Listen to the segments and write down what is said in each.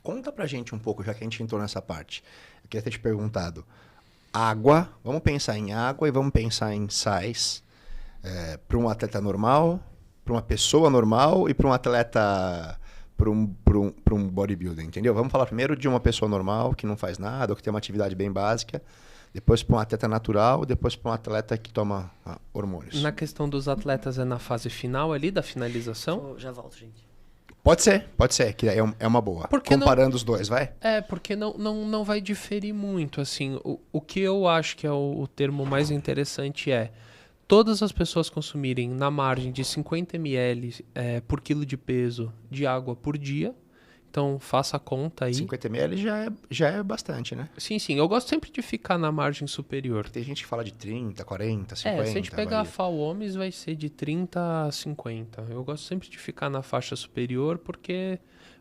Conta pra gente um pouco, já que a gente entrou nessa parte. Eu queria ter te perguntado. Água, vamos pensar em água e vamos pensar em sais para um atleta normal, para uma pessoa normal e para um atleta, para um bodybuilder, entendeu? Vamos falar primeiro de uma pessoa normal que não faz nada ou que tem uma atividade bem básica, depois para um atleta natural, depois para um atleta que toma hormônios. Na questão dos atletas é na fase final ali, da finalização? Já volto, gente. Pode ser, que é uma boa. Porque comparando os dois, vai? Porque não vai diferir muito, assim. O que eu acho que é o termo mais interessante é todas as pessoas consumirem na margem de 50 ml por quilo de peso de água por dia. Então, faça a conta aí. 50 ml já é bastante, né? Sim. Eu gosto sempre de ficar na margem superior. Tem gente que fala de 30, 40, 50. Se a gente pegar a FAO Homens, vai ser de 30 a 50. Eu gosto sempre de ficar na faixa superior porque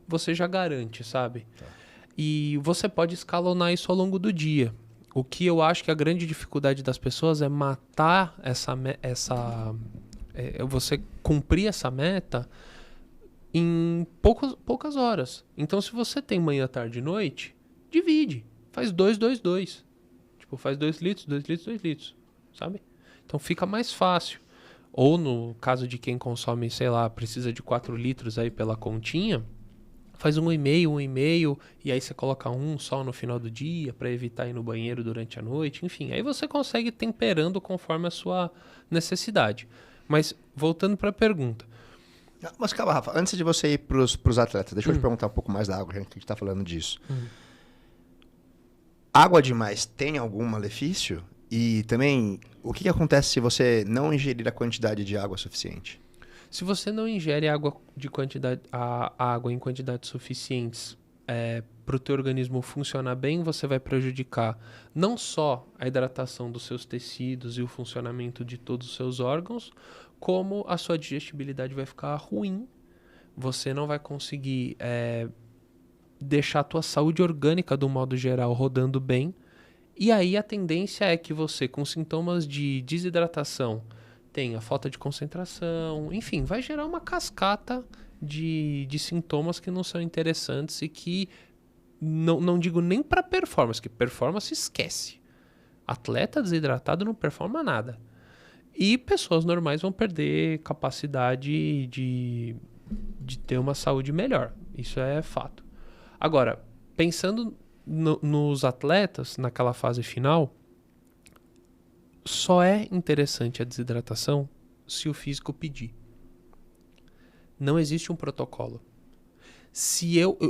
você já garante, sabe? Tá. E você pode escalonar isso ao longo do dia. O que eu acho que a grande dificuldade das pessoas é matar você cumprir essa meta em poucas horas. Então, se você tem manhã, tarde e noite, divide. Faz 2, 2, 2. Tipo, faz 2 litros, 2 litros, 2 litros. Sabe? Então, fica mais fácil. Ou no caso de quem consome, sei lá, precisa de 4 litros aí pela continha, faz 1,5, e aí você coloca um só no final do dia para evitar ir no banheiro durante a noite. Enfim, aí você consegue temperando conforme a sua necessidade. Mas, voltando para a pergunta. Mas calma, Rafa, antes de você ir pros atletas, deixa eu te perguntar um pouco mais da água, já que a gente tá falando disso. Água demais tem algum malefício? E também, o que acontece se você não ingerir a quantidade de água suficiente? Se você não ingere água em quantidades suficientes para o teu organismo funcionar bem, você vai prejudicar não só a hidratação dos seus tecidos e o funcionamento de todos os seus órgãos, como a sua digestibilidade vai ficar ruim. Você não vai conseguir deixar a tua saúde orgânica, do modo geral, rodando bem. E aí a tendência é que você, com sintomas de desidratação, tenha falta de concentração, enfim, vai gerar uma cascata de sintomas que não são interessantes e que não digo nem para performance, que performance esquece. Atleta desidratado não performa nada. E pessoas normais vão perder capacidade de ter uma saúde melhor. Isso é fato. Agora, pensando nos atletas, naquela fase final, só é interessante a desidratação se o físico pedir. Não existe um protocolo.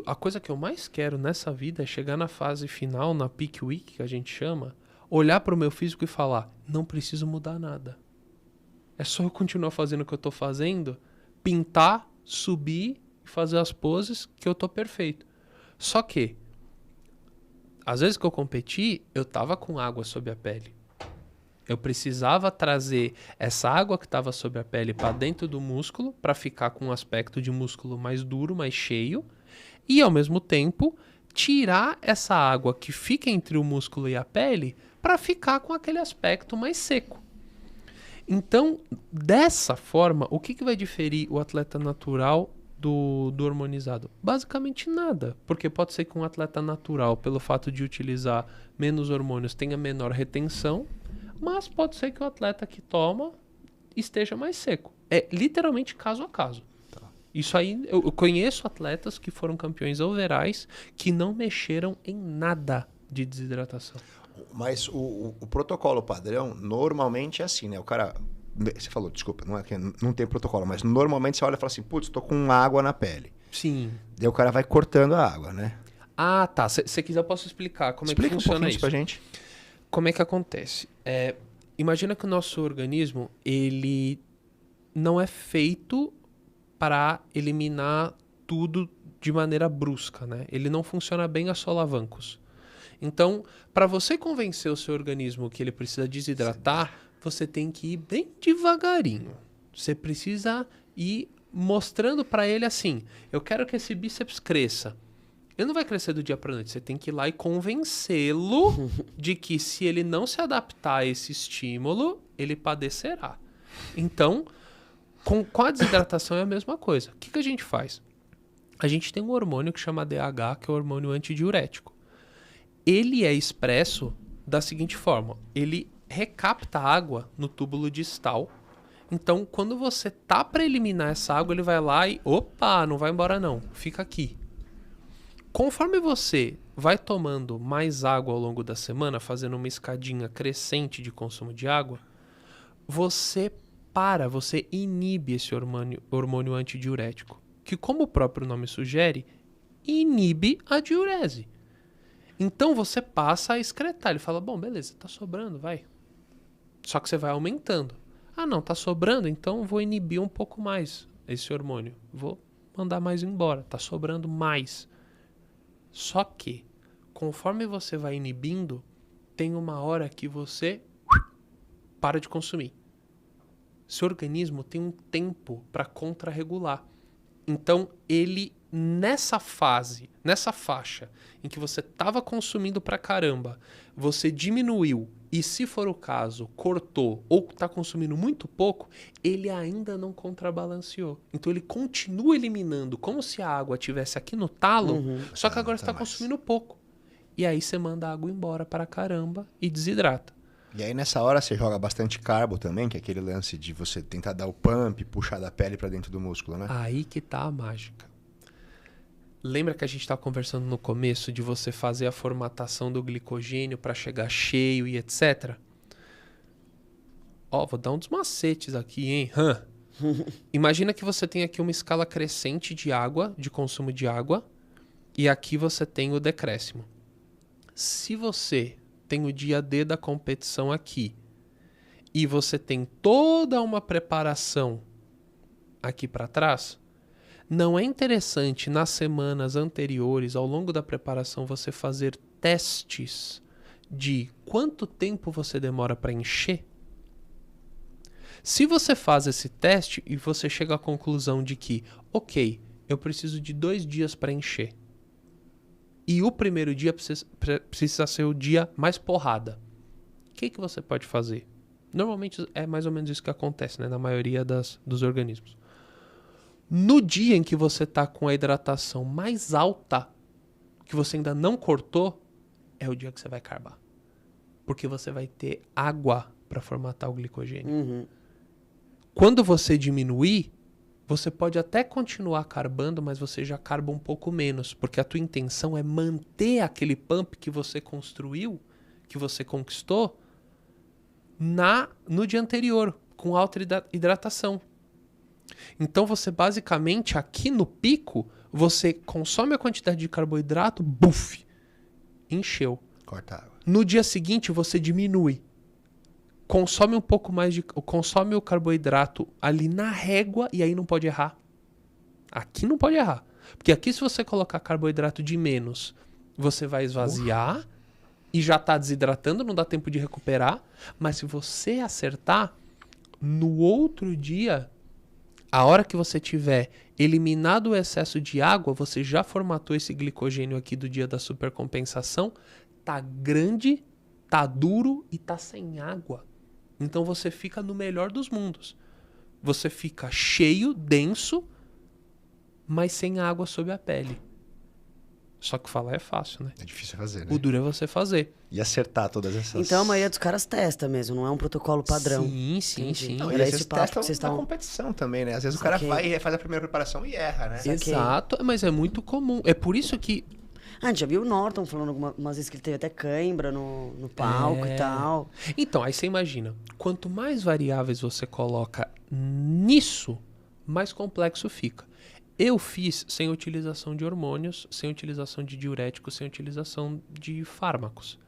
A coisa que eu mais quero nessa vida é chegar na fase final, na peak week, que a gente chama, olhar para o meu físico e falar, não preciso mudar nada. É só eu continuar fazendo o que eu estou fazendo, pintar, subir e fazer as poses que eu estou perfeito. Só que, às vezes que eu competi, eu estava com água sob a pele. Eu precisava trazer essa água que estava sob a pele para dentro do músculo, para ficar com um aspecto de músculo mais duro, mais cheio, e ao mesmo tempo tirar essa água que fica entre o músculo e a pele para ficar com aquele aspecto mais seco. Então, dessa forma, o que vai diferir o atleta natural do hormonizado? Basicamente nada, porque pode ser que um atleta natural, pelo fato de utilizar menos hormônios, tenha menor retenção, mas pode ser que o atleta que toma esteja mais seco. É literalmente caso a caso. Tá. Isso aí, eu conheço atletas que foram campeões overais que não mexeram em nada de desidratação. Mas o protocolo padrão normalmente é assim, né? O cara... Você falou, desculpa, não é que não tem protocolo, mas normalmente você olha e fala assim, putz, tô com água na pele. Sim. Daí o cara vai cortando a água, né? Ah, tá. Se você quiser, eu posso explicar como é que funciona isso. Pra gente. Como é que acontece? Imagina que o nosso organismo, ele não é feito para eliminar tudo de maneira brusca, né? Ele não funciona bem a solavancos. Então, para você convencer o seu organismo que ele precisa desidratar, você tem que ir bem devagarinho. Você precisa ir mostrando para ele assim, eu quero que esse bíceps cresça. Ele não vai crescer do dia para noite. Você tem que ir lá e convencê-lo de que se ele não se adaptar a esse estímulo, ele padecerá. Então, com a desidratação é a mesma coisa. O que a gente faz? A gente tem um hormônio que chama DH, que é o hormônio antidiurético. Ele é expresso da seguinte forma. Ele recapta água no túbulo distal. Então, quando você tá para eliminar essa água, ele vai lá e... Opa, não vai embora não. Fica aqui. Conforme você vai tomando mais água ao longo da semana, fazendo uma escadinha crescente de consumo de água, você inibe esse hormônio antidiurético, que, como o próprio nome sugere, inibe a diurese. Então você passa a excretar. Ele fala, bom, beleza, tá sobrando, vai. Só que você vai aumentando. Ah, não, tá sobrando, então vou inibir um pouco mais esse hormônio. Vou mandar mais embora, tá sobrando mais. Só que, conforme você vai inibindo, tem uma hora que você para de consumir. Seu organismo tem um tempo para contrarregular. Então, ele, nessa faixa em que você estava consumindo pra caramba, você diminuiu e, se for o caso, cortou ou está consumindo muito pouco, ele ainda não contrabalanceou. Então, ele continua eliminando como se a água estivesse aqui no talo, só que agora você está consumindo pouco. E aí você manda a água embora pra caramba e desidrata. E aí nessa hora você joga bastante carbo também, que é aquele lance de você tentar dar o pump, puxar da pele pra dentro do músculo, né? Aí que tá a mágica. Lembra que a gente estava conversando no começo de você fazer a formatação do glicogênio para chegar cheio e etc? Ó, vou dar um dos macetes aqui, hein? Imagina que você tem aqui uma escala crescente de água, de consumo de água, e aqui você tem o decréscimo. Se você tem o dia D da competição aqui, e você tem toda uma preparação aqui para trás, não é interessante nas semanas anteriores, ao longo da preparação, você fazer testes de quanto tempo você demora para encher? Se você faz esse teste e você chega à conclusão de que, ok, eu preciso de 2 dias para encher, e o primeiro dia precisa ser o dia mais porrada, o que você pode fazer? Normalmente é mais ou menos isso que acontece, né, na maioria dos organismos. No dia em que você está com a hidratação mais alta, que você ainda não cortou, é o dia que você vai carbar. Porque você vai ter água para formatar o glicogênio. Quando você diminuir, você pode até continuar carbando, mas você já carba um pouco menos, porque a tua intenção é manter aquele pump que você construiu, que você conquistou, no dia anterior, com alta hidratação. Então você basicamente, aqui no pico, você consome a quantidade de carboidrato, buf, encheu. Corta a água. No dia seguinte você diminui. Consome um pouco mais consome o carboidrato ali na régua e aí não pode errar. Aqui não pode errar. Porque aqui, se você colocar carboidrato de menos, você vai esvaziar e já está desidratando, não dá tempo de recuperar. Mas se você acertar, no outro dia, a hora que você tiver eliminado o excesso de água, você já formatou esse glicogênio aqui do dia da supercompensação, tá grande, tá duro e tá sem água. Então você fica no melhor dos mundos. Você fica cheio, denso, mas sem água sob a pele. Só que falar é fácil, né? É difícil fazer, né? O duro é você fazer. E acertar todas essas... Então a maioria dos caras testa mesmo, não é um protocolo padrão. Sim. Não, e Era às esse vezes papo testam que vocês na estavam... competição também, né? Às vezes o cara vai e faz a primeira preparação e erra, né? Exato, mas é muito comum. É por isso que... Ah, a gente já viu o Norton falando algumas vezes que ele teve até cãibra no palco e tal. Então, aí você imagina, quanto mais variáveis você coloca nisso, mais complexo fica. Eu fiz sem utilização de hormônios, sem utilização de diuréticos, sem utilização de fármacos.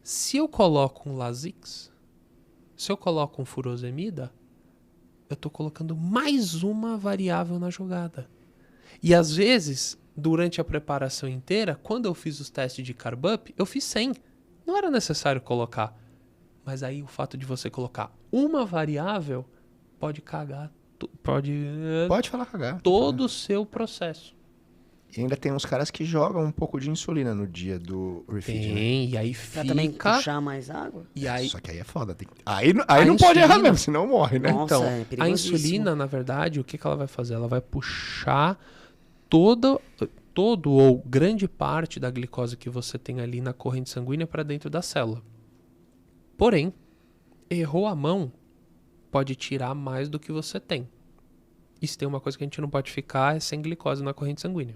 Se eu coloco um Lasix, se eu coloco um furosemida, eu estou colocando mais uma variável na jogada. E às vezes, durante a preparação inteira, quando eu fiz os testes de carb up, eu fiz 100. Não era necessário colocar. Mas aí o fato de você colocar uma variável pode cagar, Pode falar cagar. todo o seu processo. E ainda tem uns caras que jogam um pouco de insulina no dia do refeed, né? Tem, e aí Pra também fica... puxar mais água? E aí, Só que aí é foda. Aí não A pode errar insulina- mesmo, senão morre, né? Nossa, então, é a perigosíssimo. insulina, na verdade, o que ela vai fazer? Ela vai puxar todo ou grande parte da glicose que você tem ali na corrente sanguínea para dentro da célula. Porém, errou a mão, pode tirar mais do que você tem. E se tem uma coisa que a gente não pode ficar é sem glicose na corrente sanguínea.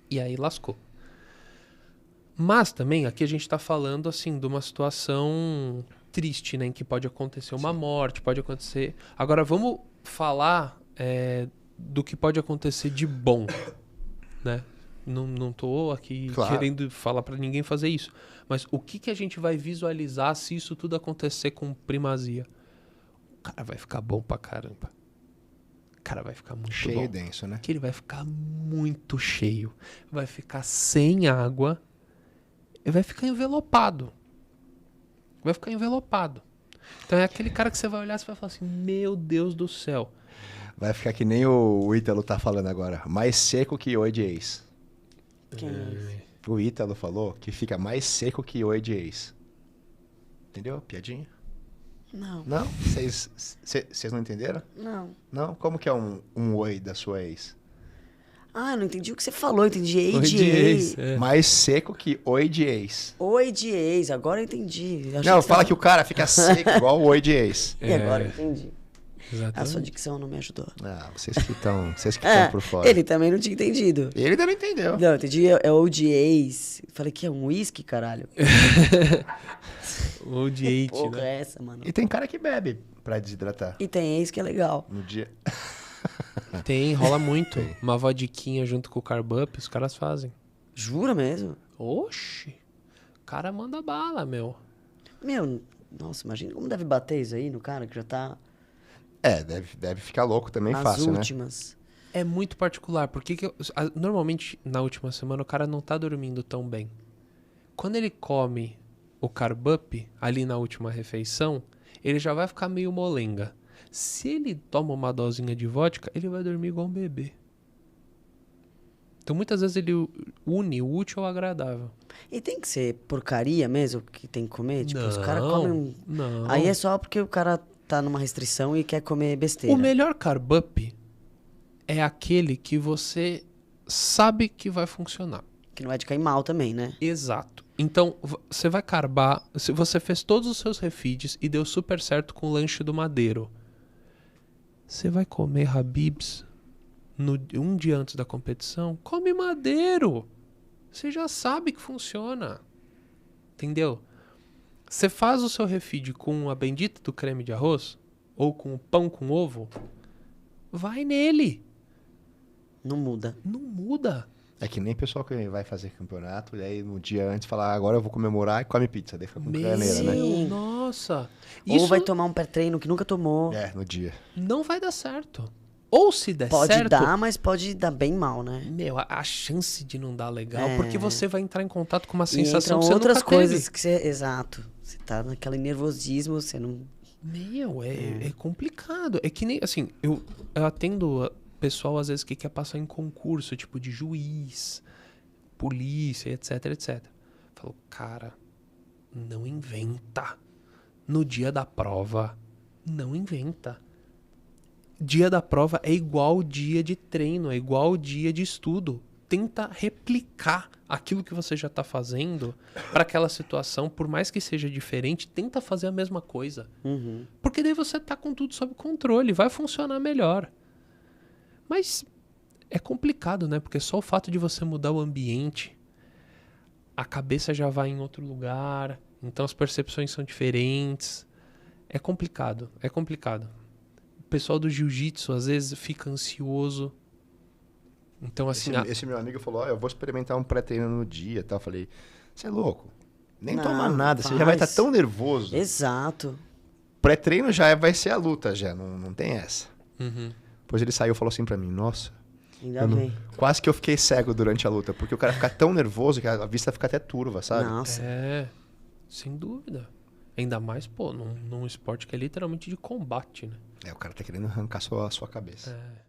E aí lascou. Mas também aqui a gente está falando assim de uma situação triste, né, em que pode acontecer uma morte, pode acontecer... Agora vamos falar do que pode acontecer de bom, né? Não tô aqui querendo falar para ninguém fazer isso, mas o que a gente vai visualizar se isso tudo acontecer com primazia? O cara vai ficar bom pra caramba. O cara vai ficar muito cheio bom. E denso, né? Que ele vai ficar muito cheio. Vai ficar sem água. E vai ficar envelopado. Vai ficar envelopado. Então é aquele cara que você vai olhar e vai falar assim, meu Deus do céu. Vai ficar que nem o Ítalo tá falando agora. Mais seco que oi de ex. Quem é esse? O Ítalo falou que fica mais seco que oi de ex. Entendeu? Piadinha? Não. Não? Vocês não entenderam? Não. Não? Como que é um oi da sua ex? Ah, eu não entendi o que você falou. Eu entendi ei Oi de de ex. ex, Mais seco que oi de ex. Oi de ex. Agora eu entendi. Eu achei Não, você fala tava- que o cara fica seco igual o oi de ex. E agora eu entendi. A sua Exatamente. dicção não me ajudou. Ah, vocês que estão É, por fora. ele também não tinha entendido. Ele ainda não entendeu. Não, eu entendi. É o de ex. Falei que é um uísque, caralho. Ou de hate, Porra, né? é essa, mano. E tem cara que bebe pra desidratar E tem ex que é legal. no dia. Tem, rola muito. Uma vodiquinha junto com o carb up, os caras fazem. Jura mesmo? Oxi. O cara manda bala, meu. Meu, nossa, imagina como deve bater isso aí no cara que já tá É, deve ficar louco também nas fácil, né? últimas. É muito particular, porque normalmente na última semana o cara não tá dormindo tão bem. Quando ele come o carb up ali na última refeição, ele já vai ficar meio molenga. Se ele toma uma dosinha de vodka, ele vai dormir igual um bebê. Então muitas vezes ele une o útil ao agradável. E tem que ser porcaria mesmo que tem que comer? Tipo, os caras Não, comem um... não. Aí é só porque o cara tá numa restrição e quer comer besteira. O melhor carb up é aquele que você sabe que vai funcionar. Que não é de cair mal também, né? Exato. Então, você vai carbar. Se você fez todos os seus refeeds e deu super certo com o lanche do Madeiro, você vai comer Habib's um dia antes da competição? Come Madeiro. Você já sabe que funciona. Entendeu? Você faz o seu refeed com a bendita do creme de arroz ou com o pão com ovo, vai nele. Não muda. Não muda. É que nem pessoal que vai fazer campeonato, e aí no dia antes fala, agora eu vou comemorar e come pizza. Daí fica com caneira, né? Sim. Nossa. Ou Isso vai tomar um pré-treino que nunca tomou. É, no dia. não vai dar certo. Ou se der Pode certo... dar, mas pode dar bem mal, né? Meu, a chance de não dar legal, É. porque você vai entrar em contato com uma E sensação entram que você outras nunca coisas teve. que você... Exato. Você tá naquele nervosismo, você não... Meu, é complicado. É que nem, assim, eu atendo pessoal, às vezes, que quer passar em concurso, tipo, de juiz, polícia, etc, etc. Falo, cara, não inventa. No dia da prova, não inventa. Dia da prova é igual dia de treino, é igual dia de estudo. Tenta replicar aquilo que você já está fazendo para aquela situação, por mais que seja diferente, tenta fazer a mesma coisa. Uhum. Porque daí você tá com tudo sob controle, vai funcionar melhor. Mas é complicado, né? Porque só o fato de você mudar o ambiente, a cabeça já vai em outro lugar, então as percepções são diferentes. É complicado, é complicado. O pessoal do jiu-jitsu às vezes fica ansioso. Então assim, Esse meu amigo falou, eu vou experimentar um pré-treino no dia, tá? Eu falei, você é louco? Nem Não, tomar nada, você já vai estar faz. tão nervoso. Exato. Pré-treino já vai ser a luta, já, não tem essa. Uhum. Depois ele saiu e falou assim pra mim, nossa, Ainda bem. quase que eu fiquei cego durante a luta, porque o cara fica tão nervoso que a vista fica até turva, sabe? Nossa. Sem dúvida. Ainda mais, pô, num esporte que é literalmente de combate, né? É, o cara tá querendo arrancar a sua cabeça. É.